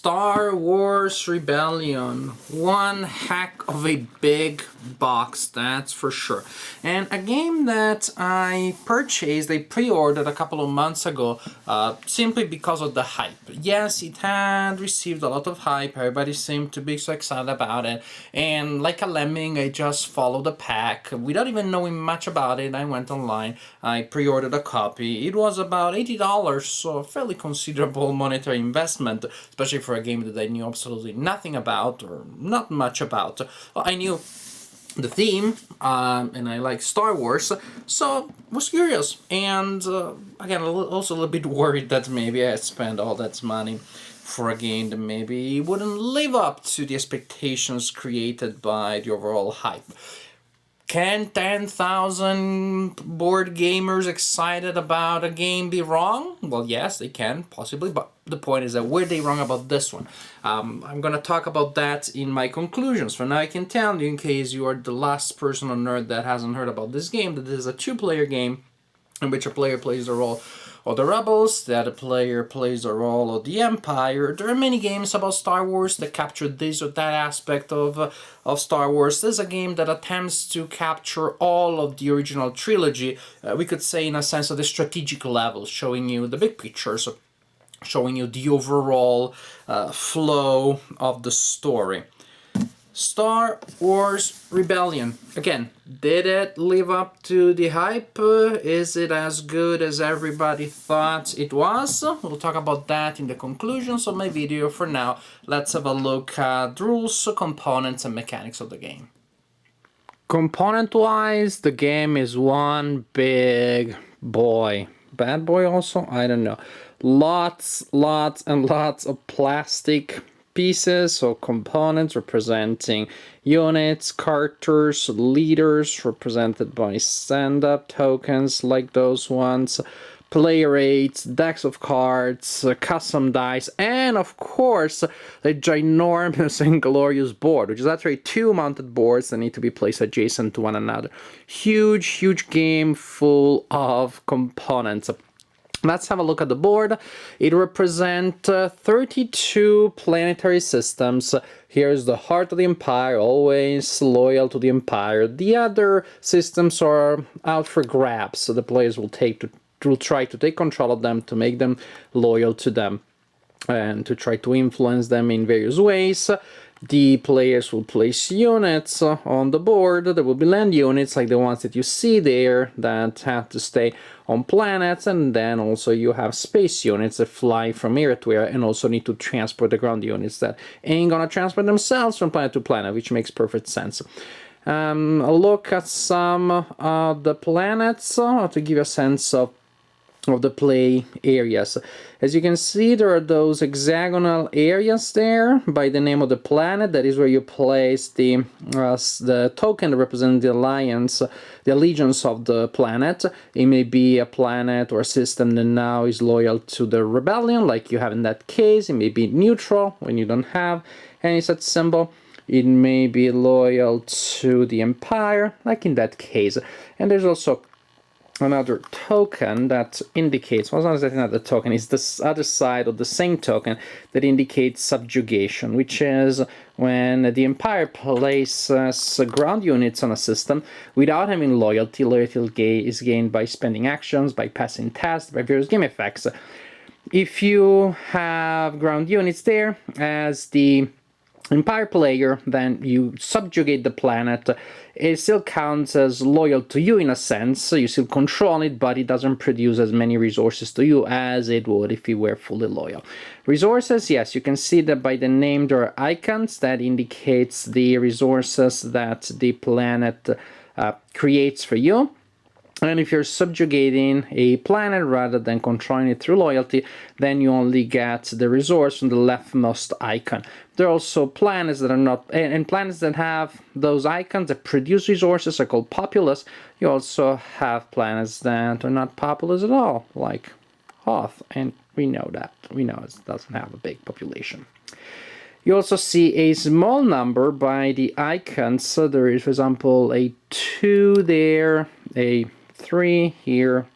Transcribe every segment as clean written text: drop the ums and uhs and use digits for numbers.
Star Wars Rebellion. One heck of a big box, that's for sure. And a game that I purchased, I pre-ordered a couple of months ago, simply because of the hype. Yes, it had received a lot of hype, everybody seemed to be so excited about it, and like a lemming, I just followed the pack. Without even knowing much about it, I went online, I pre-ordered a copy. It was about $80, so a fairly considerable monetary investment, especially for a game that I knew absolutely nothing about, or not much about. Well, I knew the theme, and I like Star Wars, so was curious, and again, also a little bit worried that maybe I spent all that money for a game that maybe wouldn't live up to the expectations created by the overall hype. Can 10,000 board gamers excited about a game be wrong? Well, yes, they can, possibly, but the point is that were they wrong about this one? I'm going to talk about that in my conclusions. For now, I can tell you, in case you are the last person on Earth that hasn't heard about this game, that this is a two-player game in which a player plays the role of the rebels, the other player plays the role of the Empire. There are many games about Star Wars that capture this or that aspect of Star Wars. This is a game that attempts to capture all of the original trilogy, we could say in a sense at the strategic level, showing you the big picture, so showing you the overall flow of the story. Star Wars Rebellion. Again, did it live up to the hype? Is it as good as everybody thought it was? We'll talk about that in the conclusions of my video. For now, let's have a look at the rules, components, and mechanics of the game. Component-wise, the game is one big boy. Bad boy also? I don't know. Lots and lots of plastic pieces or components representing units, characters, leaders represented by stand-up tokens like those ones, player aids, decks of cards, custom dice, and of course the ginormous and glorious board, which is actually two mounted boards that need to be placed adjacent to one another. Huge game full of components. Let's have a look at the board. It represents 32 planetary systems. Here's the heart of the Empire, always loyal to the Empire. The other systems are out for grabs, so the players will try to take control of them, to make them loyal to them, and to try to influence them in various ways. The players will place units on the board. There will be land units like the ones that you see there that have to stay on planets, and then also you have space units that fly from area to area and also need to transport the ground units that ain't gonna transport themselves from planet to planet, which makes perfect sense. A look at some of the planets to give you a sense of the play areas. As you can see, there are those hexagonal areas there by the name of the planet. That is where you place the token that represents the alliance, the allegiance of the planet. It may be a planet or a system that now is loyal to the rebellion, like you have in that case. It may be neutral when you don't have any such symbol. It may be loyal to the Empire, like in that case. And there's also another token that indicates, well, it's not another token, it's this other side of the same token that indicates subjugation, which is when the Empire places ground units on a system without having loyalty. Loyalty is gained by spending actions, by passing tests, by various game effects. If you have ground units there as the Empire player, then you subjugate the planet. It still counts as loyal to you in a sense, you still control it, but it doesn't produce as many resources to you as it would if you were fully loyal. Resources, yes, you can see that by the name there are icons that indicates the resources that the planet creates for you. And if you're subjugating a planet rather than controlling it through loyalty, then you only get the resource from the leftmost icon. There are also planets that are not, and planets that have those icons that produce resources are called populous. You also have planets that are not populous at all, like Hoth, and we know that. We know it doesn't have a big population. You also see a small number by the icons. So there is, for example, a 2 there, a 3 here.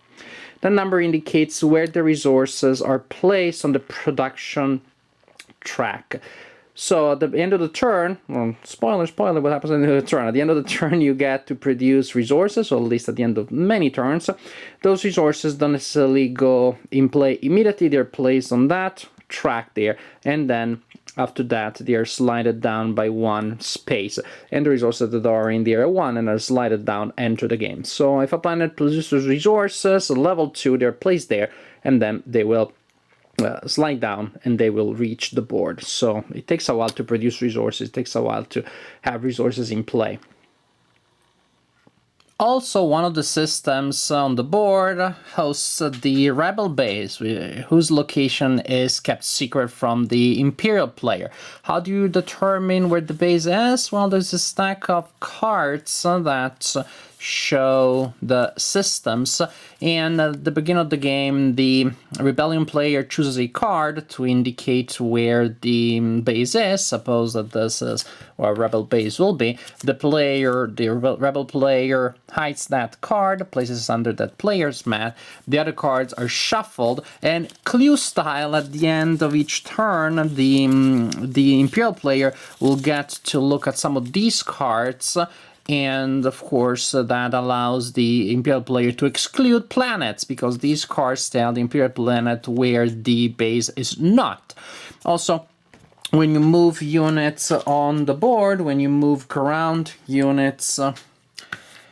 The number indicates where the resources are placed on the production track. So at the end of the turn, well, spoiler, what happens at the end of the turn? At the end of the turn, you get to produce resources, or at least at the end of many turns. Those resources don't necessarily go in play immediately. They're placed on that track there, and then after that, they are slided down by one space, and the resources that are in the area 1 and are slided down enter the game. So if a planet produces resources, level 2, they're placed there, and then they will slide down and they will reach the board. So it takes a while to produce resources, it takes a while to have resources in play. Also, one of the systems on the board hosts the Rebel base, whose location is kept secret from the Imperial player. How do you determine where the base is? Well, there's a stack of cards that show the systems, and at the beginning of the game, the Rebellion player chooses a card to indicate where the base is. Suppose that this is where Rebel base will be. The Rebel player hides that card, places it under that player's mat. The other cards are shuffled, and clue style, at the end of each turn, the Imperial player will get to look at some of these cards. And of course, that allows the Imperial player to exclude planets, because these cards tell the Imperial planet where the base is not. Also, when you move units on the board, when you move ground units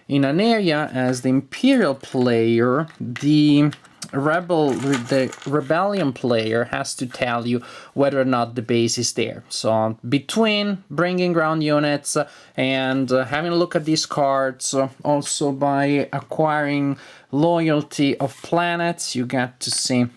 in an area as the Imperial player, the Rebellion player has to tell you whether or not the base is there. So between bringing ground units and having a look at these cards, also by acquiring loyalty of planets, you get to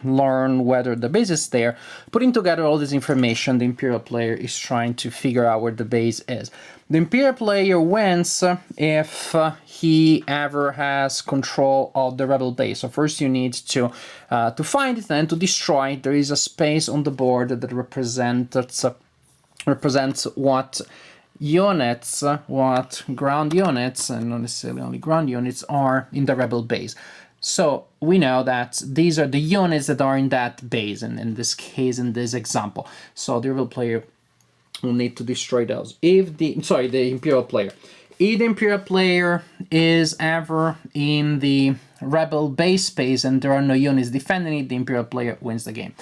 learn whether the base is there. Putting together all this information, the Imperial player is trying to figure out where the base is. The Imperial player wins if he ever has control of the Rebel base. So first you need to find it and to destroy it. There is a space on the board that represents what units, what ground units, and not necessarily only ground units, are in the Rebel base. So we know that these are the units that are in that base, and in this case, in this example. So the Rebel player will need to destroy those. If the Imperial player. If the Imperial player is ever in the Rebel base space and there are no units defending it, the Imperial player wins the game.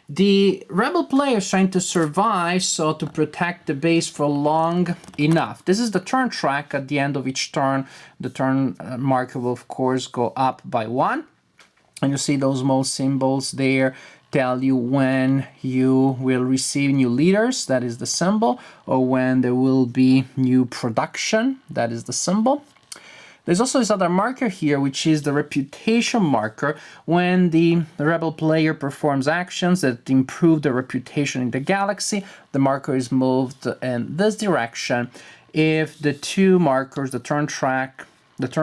The Rebel player is trying to survive, so to protect the base for long enough. This is the turn track. At the end of each turn, the turn marker will, of course, go up by 1. And you see those most symbols there tell you when you will receive new leaders, that is the symbol, or when there will be new production, that is the symbol. There's also this other marker here, which is the reputation marker. When the Rebel player performs actions that improve their reputation in the galaxy, the marker is moved in this direction. If the two markers, the turn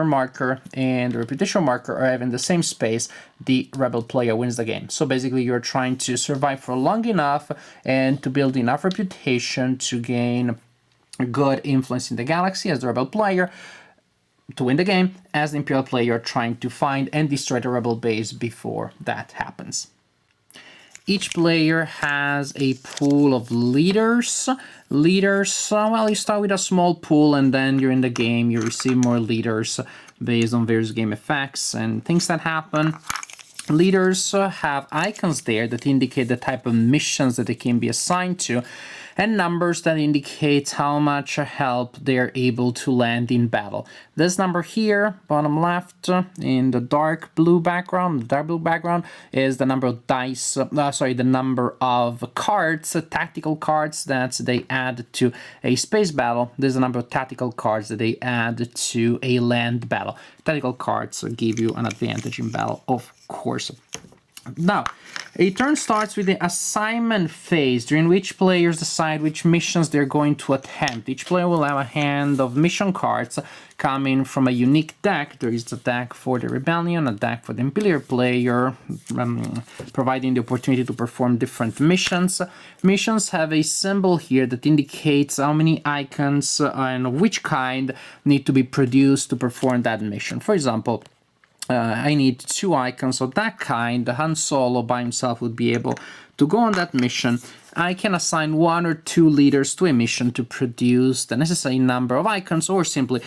marker and the reputation marker, are in the same space, the Rebel player wins the game. So basically, you're trying to survive for long enough and to build enough reputation to gain good influence in the galaxy as the Rebel player, to win the game, as the Imperial player trying to find and destroy the Rebel base before that happens. Each player has a pool of leaders. Well, you start with a small pool, and then during the game you receive more leaders based on various game effects and things that happen. Leaders have icons there that indicate the type of missions that they can be assigned to, and numbers that indicate how much help they're able to land in battle. This number here, bottom left, in the dark blue background, is the number of dice, the number of cards, tactical cards that they add to a space battle. There's the number of tactical cards that they add to a land battle. Tactical cards give you an advantage in battle, of course. Now, a turn starts with the assignment phase, during which players decide which missions they're going to attempt. Each player will have a hand of mission cards coming from a unique deck. There is a deck for the Rebellion, a deck for the Imperial player, providing the opportunity to perform different missions. Missions have a symbol here that indicates how many icons and of which kind need to be produced to perform that mission. For example, I need 2 icons of that kind. Han Solo by himself would be able to go on that mission, I can assign 1 or 2 leaders to a mission to produce the necessary number of icons, or simply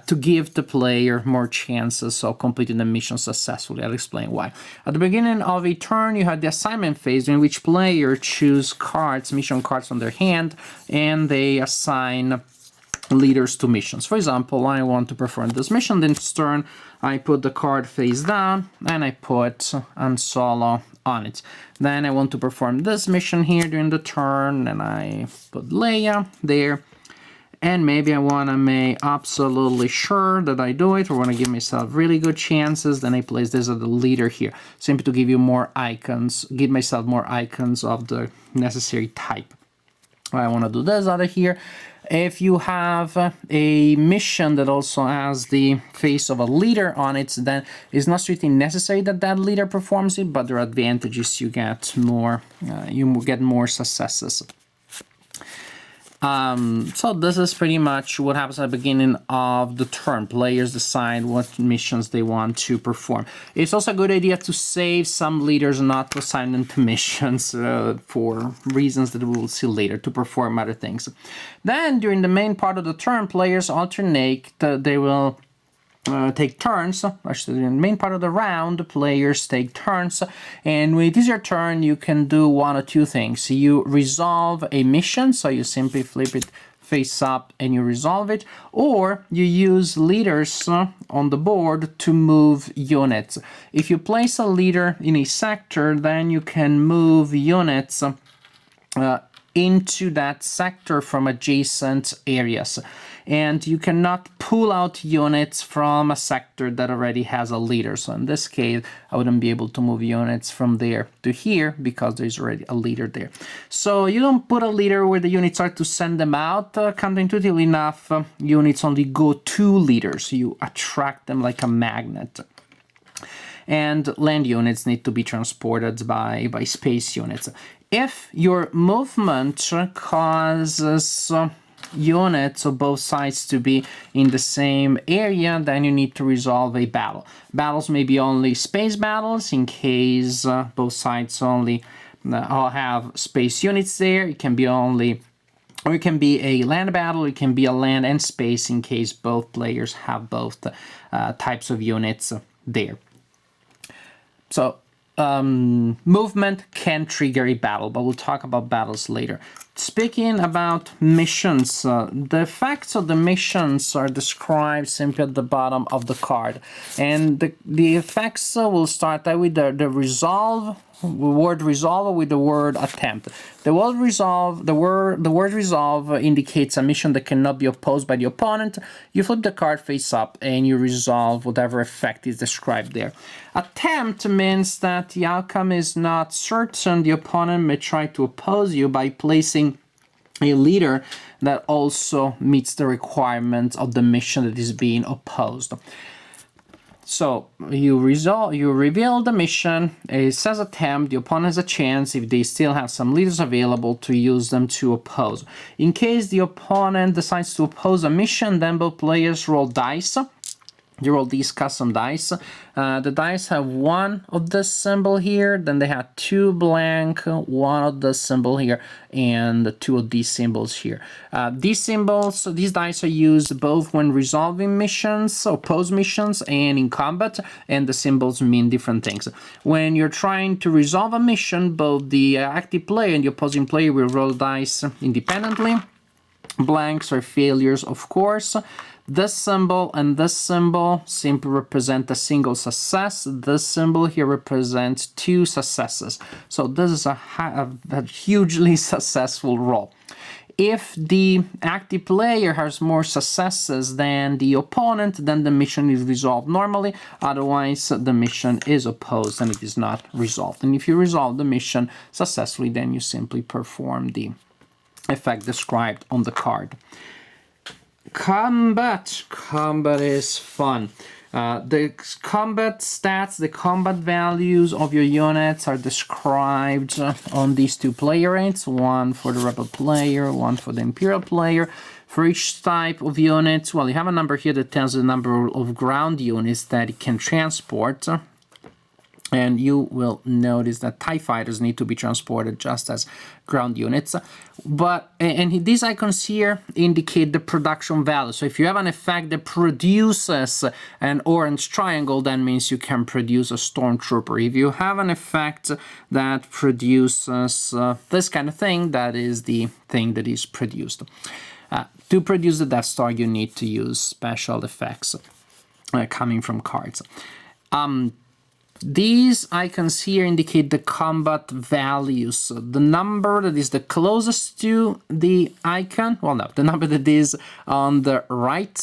to give the player more chances of completing the mission successfully. I'll explain why. At the beginning of a turn, you have the assignment phase in which player choose cards, mission cards on their hand, and they assign leaders to missions. For example, I want to perform this mission. This turn, I put the card face down and I put Han Solo on it. Then I want to perform this mission here during the turn, and I put Leia there. And maybe I want to make absolutely sure that I do it, or want to give myself really good chances. Then I place this as the leader here, simply to give you more icons, give myself more icons of the necessary type. I want to do this out of here. If you have a mission that also has the face of a leader on it, then it's not strictly necessary that that leader performs it, but there are advantages. You get more successes. So this is pretty much what happens at the beginning of the turn. Players decide what missions they want to perform. It's also a good idea to save some leaders, not to assign them to missions for reasons that we will see later, to perform other things. Then during the main part of the turn, players alternate. They will take turns. Actually, in the main part of the round, players take turns, and when it is your turn, you can do 1 or 2 things. You resolve a mission, so you simply flip it face up and you resolve it, or you use leaders on the board to move units. If you place a leader in a sector, then you can move units into that sector from adjacent areas. And you cannot pull out units from a sector that already has a leader. So in this case, I wouldn't be able to move units from there to here because there's already a leader there. So you don't put a leader where the units are to send them out. Counterintuitively enough, units only go to leaders. You attract them like a magnet. And land units need to be transported by space units. If your movement causes units of both sides to be in the same area, then you need to resolve a battle. Battles may be only space battles in case both sides only all have space units there. It can be only, or it can be a land battle. It can be a land and space in case both players have both types of units there. So movement can trigger a battle, but we'll talk about battles later. Speaking about missions, the effects of the missions are described simply at the bottom of the card. And the effects will start with the resolve, the word resolve with the word attempt. The word resolve indicates a mission that cannot be opposed by the opponent. You flip the card face up and you resolve whatever effect is described there. Attempt means that the outcome is not certain. The opponent may try to oppose you by placing a leader that also meets the requirements of the mission that is being opposed. So you reveal the mission. It says attempt. The opponent has a chance, if they still have some leaders available, to use them to oppose. In case the opponent decides to oppose a mission, then both players roll dice. You roll these custom dice. The dice have 1 of this symbol here, then they have 2 blank, 1 of this symbol here, and 2 of these symbols here. These dice are used both when resolving missions, opposed missions, and in combat, and the symbols mean different things. When you're trying to resolve a mission, both the active player and the opposing player will roll dice independently. Blanks are failures, of course. This symbol and this symbol simply represent a single success. This symbol here represents 2 successes. So this is a hugely successful roll. If the active player has more successes than the opponent, then the mission is resolved normally. Otherwise, the mission is opposed and it is not resolved. And if you resolve the mission successfully, then you simply perform the effect described on the card. Combat is fun. The combat stats, the combat values of your units are described on these 2 player rates, 1 for the Rebel player, 1 for the Imperial player. For each type of units, well, you have a number here that tells the number of ground units that it can transport. And you will notice that TIE fighters need to be transported just as ground units. And these icons here indicate the production value. So if you have an effect that produces an orange triangle, that means you can produce a stormtrooper. If you have an effect that produces this kind of thing, that is the thing that is produced. To produce the Death Star, you need to use special effects coming from cards. These icons here indicate the combat values. So the number that is the closest to the icon, well, no, the number that is on the right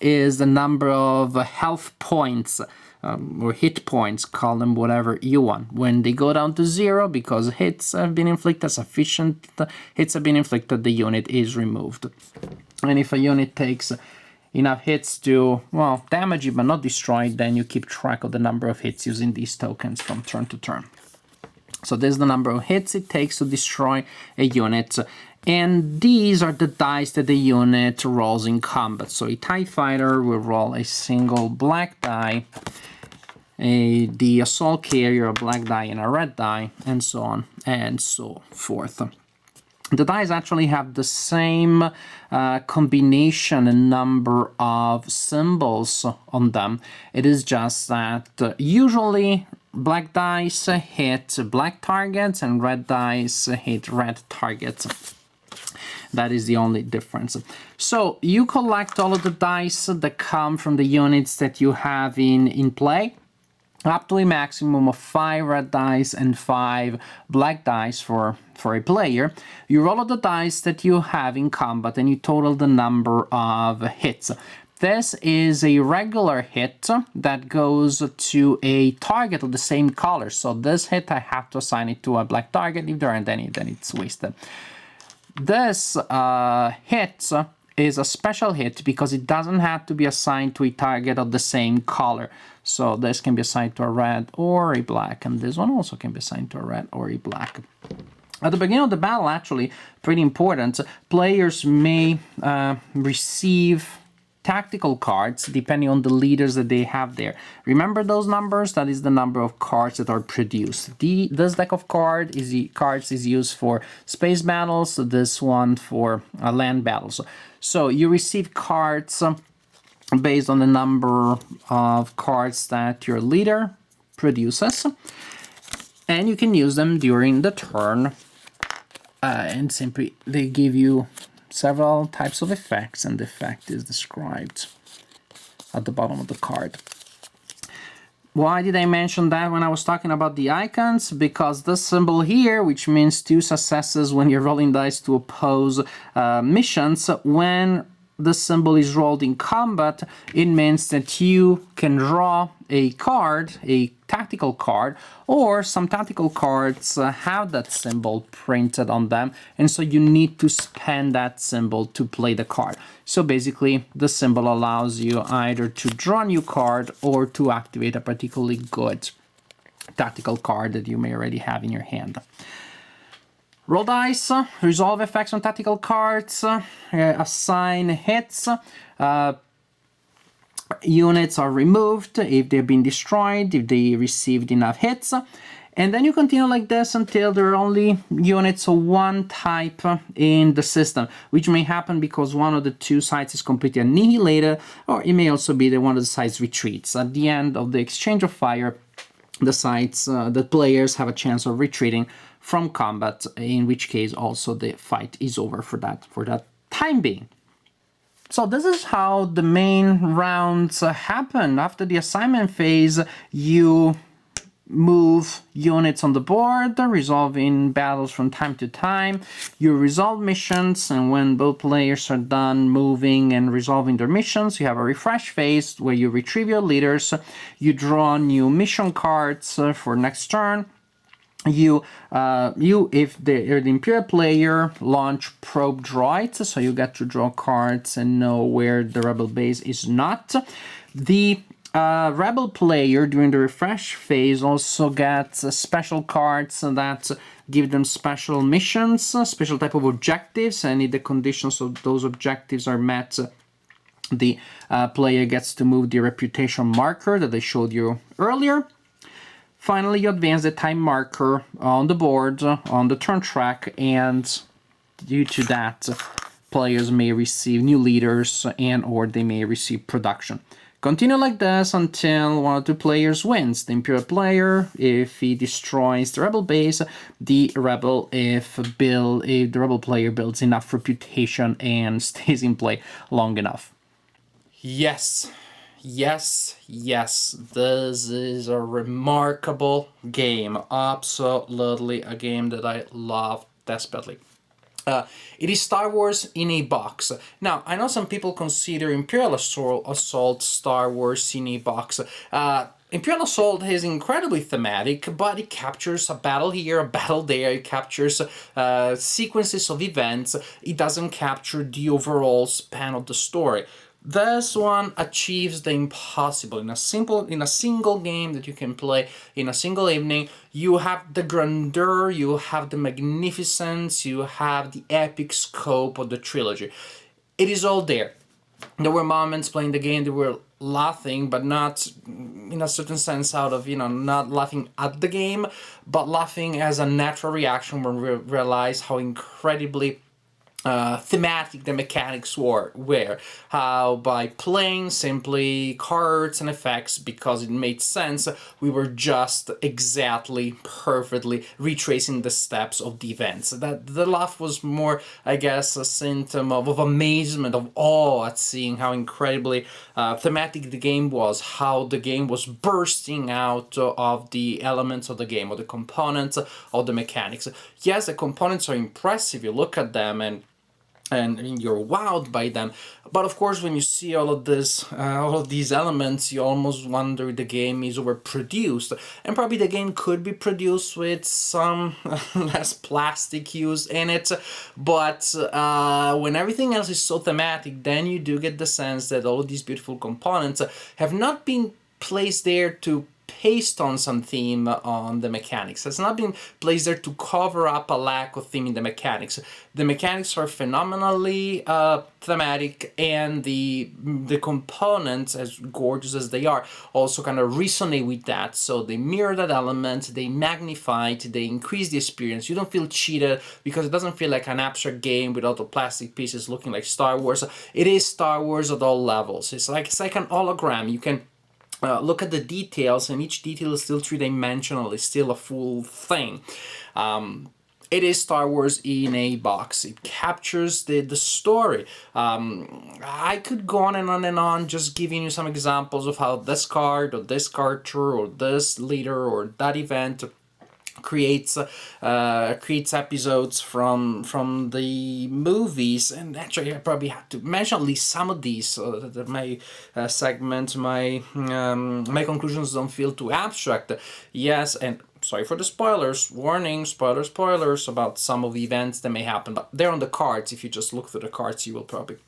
is the number of health points or hit points, call them whatever you want. When they go down to 0, because hits have been inflicted, sufficient hits have been inflicted, the unit is removed. And if a unit takes enough hits to, well, damage it but not destroy it, then you keep track of the number of hits using these tokens from turn to turn. So this is the number of hits it takes to destroy a unit. And these are the dice that the unit rolls in combat. So a TIE fighter will roll a single black die, the assault carrier a black die and a red die, and so on and so forth. The dice actually have the same combination and number of symbols on them. It is just that usually black dice hit black targets and red dice hit red targets. That is the only difference. So you collect all of the dice that come from the units that you have in play, up to a maximum of 5 red dice and 5 black dice for a player. You roll all the dice that you have in combat and you total the number of hits. This is a regular hit that goes to a target of the same color. So this hit, I have to assign it to a black target. If there aren't any, then it's wasted. This hit is a special hit because it doesn't have to be assigned to a target of the same color. So this can be assigned to a red or a black, and this one also can be assigned to a red or a black. At the beginning of the battle, actually, pretty important, players may receive tactical cards depending on the leaders that they have there. Remember those numbers? That is the number of cards that are produced. This deck of cards is used for space battles, this one for land battles. So you receive cards based on the number of cards that your leader produces, and you can use them during the turn, and simply they give you several types of effects, and the effect is described at the bottom of the card. Why did I mention that when I was talking about the icons? Because this symbol here, which means 2 successes when you're rolling dice to oppose missions, when the symbol is rolled in combat, it means that you can draw a card, a tactical card, or some tactical cards have that symbol printed on them, and so you need to spend that symbol to play the card. So basically, the symbol allows you either to draw a new card or to activate a particularly good tactical card that you may already have in your hand. Roll dice, resolve effects on tactical cards, assign hits. Units are removed if they've been destroyed, if they received enough hits. And then you continue like this until there are only units of one type in the system, which may happen because one of the 2 sides is completely annihilated, or it may also be that one of the sides retreats. At the end of the exchange of fire, the sides, the players have a chance of retreating from combat, in which case also the fight is over for that time being. So this is how the main rounds happen. After the assignment phase, you move units on the board, resolving battles from time to time. You resolve missions, and when both players are done moving and resolving their missions, you have a refresh phase where you retrieve your leaders, you draw new mission cards for next turn. You, if the Imperial player, launch probe droids, so you get to draw cards and know where the Rebel base is not. The Rebel player during the refresh phase also gets special cards that give them special missions, special type of objectives, and if the conditions of those objectives are met, the player gets to move the reputation marker that I showed you earlier. Finally, you advance the time marker on the board, on the turn track, and due to that, players may receive new leaders and or they may receive production. Continue like this until one or two players wins. The Imperial player, if he destroys the Rebel base, the Rebel, if the Rebel player builds enough reputation and stays in play long enough. Yes, yes, yes, this is a remarkable game. Absolutely a game that I love desperately. It is Star Wars in a box. Now, I know some people consider Imperial Assault Star Wars in a box. Imperial Assault is incredibly thematic, but it captures a battle here, a battle there. It captures sequences of events. It doesn't capture the overall span of the story. This one achieves the impossible in a single game that you can play in a single evening. You have the grandeur, you have the magnificence, you have the epic scope of the trilogy. It is all there. There were moments playing the game that were laughing, but not in a certain sense out of, not laughing at the game, but laughing as a natural reaction when we realize how incredibly thematic the mechanics were. How by playing simply cards and effects because it made sense, we were just exactly perfectly retracing the steps of the events. That the laugh was more, I guess, a symptom of amazement, of awe at seeing how incredibly thematic the game was, how the game was bursting out of the elements of the game, of the components, of the mechanics. Yes, the components are impressive, you look at them and you're wowed by them, but of course when you see all of these elements, you almost wonder if the game is overproduced, and probably the game could be produced with some less plastic used in it, but when everything else is so thematic, then you do get the sense that all of these beautiful components have not been placed there to paste on some theme on the mechanics. It's not been placed there to cover up a lack of theme in the mechanics. The mechanics are phenomenally thematic, and the components, as gorgeous as they are, also kind of resonate with that. So they mirror that element, they magnify it, they increase the experience. You don't feel cheated because it doesn't feel like an abstract game with all the plastic pieces looking like Star Wars. It is Star Wars at all levels. It's like an hologram. You can look at the details, and each detail is still three-dimensional, it's still a full thing. It is Star Wars in a box. It captures the story. I could go on and on and on, just giving you some examples of how this card, or this character, or this leader, or that event creates episodes from the movies. And actually I probably have to mention at least some of these so that my segment, my conclusions don't feel too abstract. Yes, and sorry for the spoilers, warning, spoilers about some of the events that may happen, but they're on the cards. If you just look through the cards, you will probably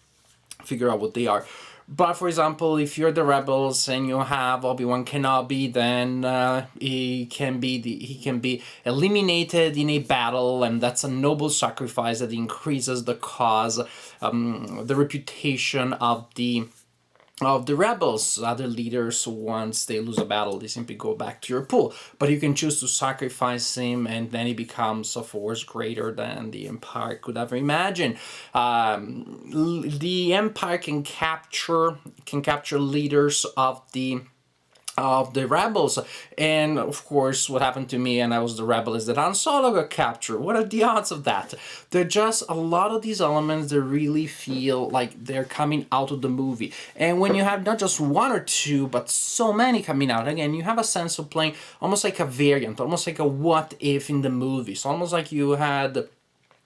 figure out what they are. But for example, if you're the rebels and you have Obi-Wan Kenobi, then he can be eliminated in a battle, and that's a noble sacrifice that increases the cause, the reputation of the rebels. Other leaders, once they lose a battle, they simply go back to your pool. But you can choose to sacrifice him, and then he becomes a force greater than the Empire could ever imagine. The Empire can capture leaders of the rebels, and of course what happened to me and I was the rebel is that Han Solo got captured. What are the odds of that? There are just a lot of these elements that really feel like they're coming out of the movie, and when you have not just one or two but so many coming out, again you have a sense of playing almost like a variant, almost like a what if in the movie. So almost like you had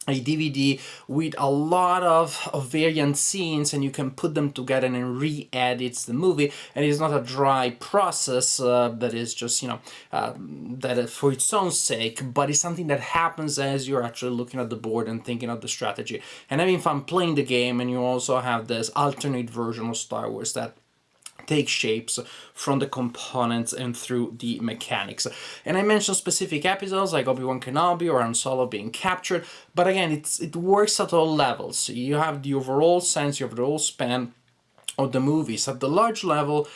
a DVD with a lot of variant scenes, and you can put them together and re-edit the movie, and it's not a dry process that is just that for its own sake, but it's something that happens as you're actually looking at the board and thinking of the strategy and having fun playing the game. And you also have this alternate version of Star Wars that take shapes from the components and through the mechanics. And I mentioned specific episodes like Obi-Wan Kenobi or Han Solo being captured, but again, it works at all levels. You have the overall sense, you have the overall span of the movies. At the large level,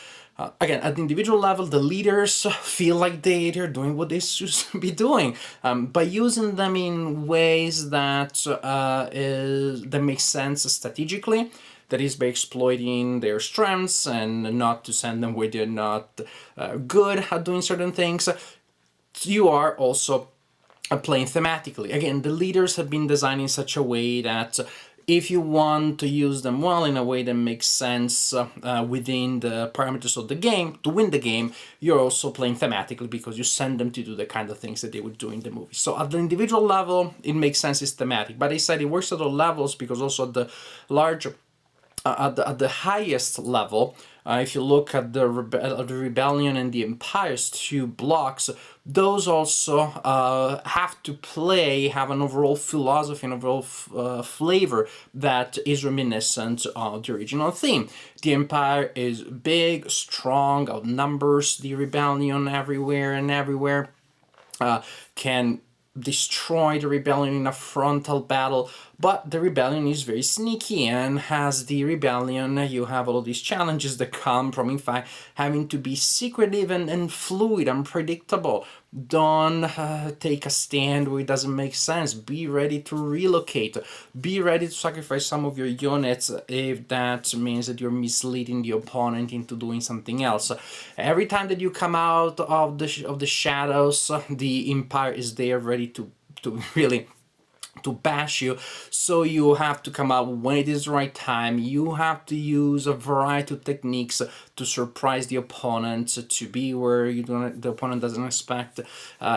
Again, at the individual level, the leaders feel like they're doing what they should be doing, by using them in ways that make sense strategically. That is by exploiting their strengths and not to send them where they're not good at doing certain things. You are also playing thematically. Again, the leaders have been designed in such a way that if you want to use them well in a way that makes sense within the parameters of the game to win the game, you're also playing thematically because you send them to do the kind of things that they would do in the movie. So at the individual level, it makes sense, it's thematic. But I said it works at all levels because also at the large at the highest level, if you look at the rebellion and the empire's two blocks, those also have to have an overall philosophy and overall flavor that is reminiscent of the original theme. The empire is big, strong, outnumbers the rebellion everywhere and everywhere, can destroy the rebellion in a frontal battle, but the rebellion is very sneaky, and as the rebellion you have all of these challenges that come from, in fact, having to be secretive and fluid, unpredictable. Don't take a stand where it doesn't make sense. Be ready to relocate. Be ready to sacrifice some of your units if that means that you're misleading the opponent into doing something else. Every time that you come out of the shadows, the Empire is there ready to really to bash you. So you have to come out when it is the right time. You have to use a variety of techniques to surprise the opponent, to be where the opponent doesn't expect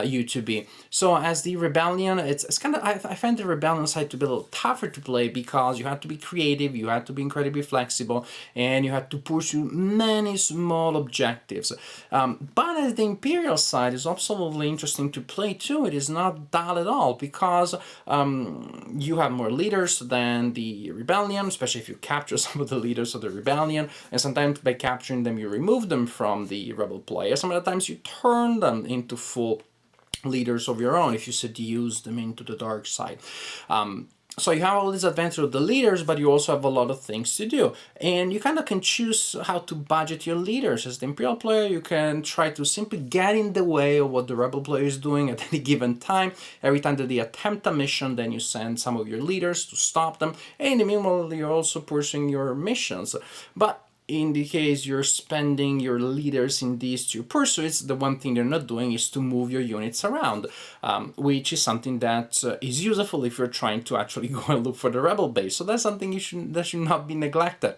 you to be. So as the rebellion, it's kind of, I find the rebellion side to be a little tougher to play because you have to be creative, you have to be incredibly flexible, and you have to pursue many small objectives. But as the imperial side is absolutely interesting to play too. It is not dull at all because you have more leaders than the rebellion, especially if you capture some of the leaders of the rebellion, and sometimes by capturing them you remove them from the rebel player. Some of the times you turn them into full leaders of your own if you seduce them into the dark side. So you have all these advantages of the leaders, but you also have a lot of things to do. And you kind of can choose how to budget your leaders. As the Imperial player, you can try to simply get in the way of what the Rebel player is doing at any given time. Every time that they attempt a mission, then you send some of your leaders to stop them. And in the meanwhile, you're also pursuing your missions. But in the case you're spending your leaders in these two pursuits, the one thing they're not doing is to move your units around, which is something that is useful if you're trying to actually go and look for the rebel base. So that's something that should not be neglected.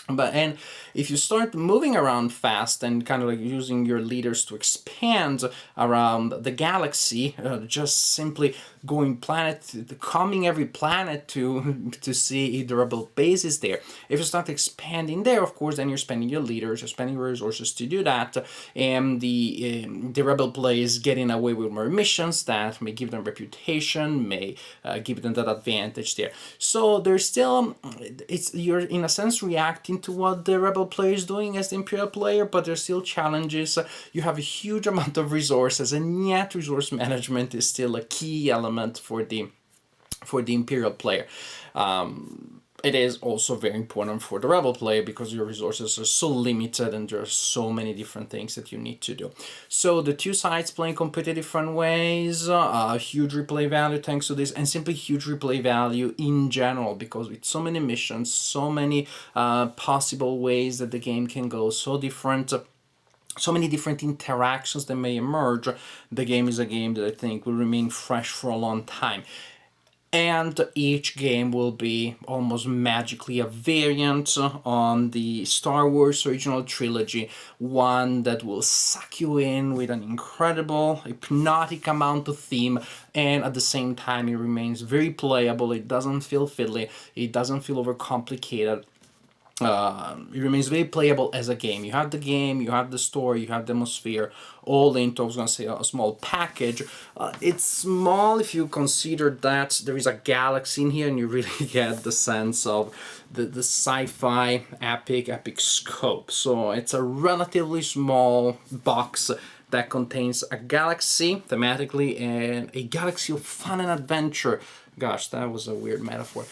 And if you start moving around fast and kind of like using your leaders to expand around the galaxy, just simply going combing every planet to see if the rebel base is there. If you start expanding there, of course, then you're spending your leaders, you're spending your resources to do that, and the rebel play is getting away with more missions that may give them reputation, may give them that advantage there. So there's still, you're in a sense reacting to what the rebel player is doing as the Imperial player, but there's still challenges. You have a huge amount of resources, and yet resource management is still a key element for the Imperial player. It is also very important for the rebel player because your resources are so limited and there are so many different things that you need to do. So the two sides playing completely different ways, huge replay value thanks to this, and simply huge replay value in general because with so many missions, so many possible ways that the game can go, so many different interactions that may emerge, the game is a game that I think will remain fresh for a long time. And each game will be almost magically a variant on the Star Wars original trilogy, one that will suck you in with an incredible, hypnotic amount of theme, and at the same time it remains very playable, it doesn't feel fiddly, it doesn't feel overcomplicated. It remains very playable as a game. You have the game, you have the story, you have the atmosphere, all into, I was going to say, a small package. It's small if you consider that there is a galaxy in here and you really get the sense of the sci-fi epic scope. So it's a relatively small box that contains a galaxy thematically and a galaxy of fun and adventure. Gosh, that was a weird metaphor.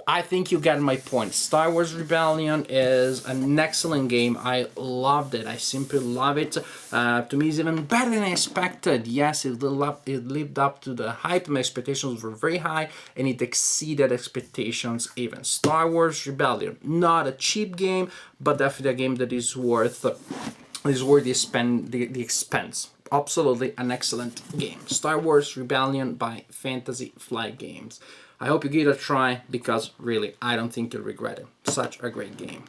I think you get my point. Star Wars Rebellion is an excellent game. I loved it. I simply love it. To me, it's even better than I expected. Yes, it lived up to the hype. My expectations were very high, and it exceeded expectations even. Star Wars Rebellion, not a cheap game, but definitely a game that is worth the expense. Absolutely an excellent game. Star Wars Rebellion by Fantasy Flight Games. I hope you give it a try because really, I don't think you'll regret it. Such a great game.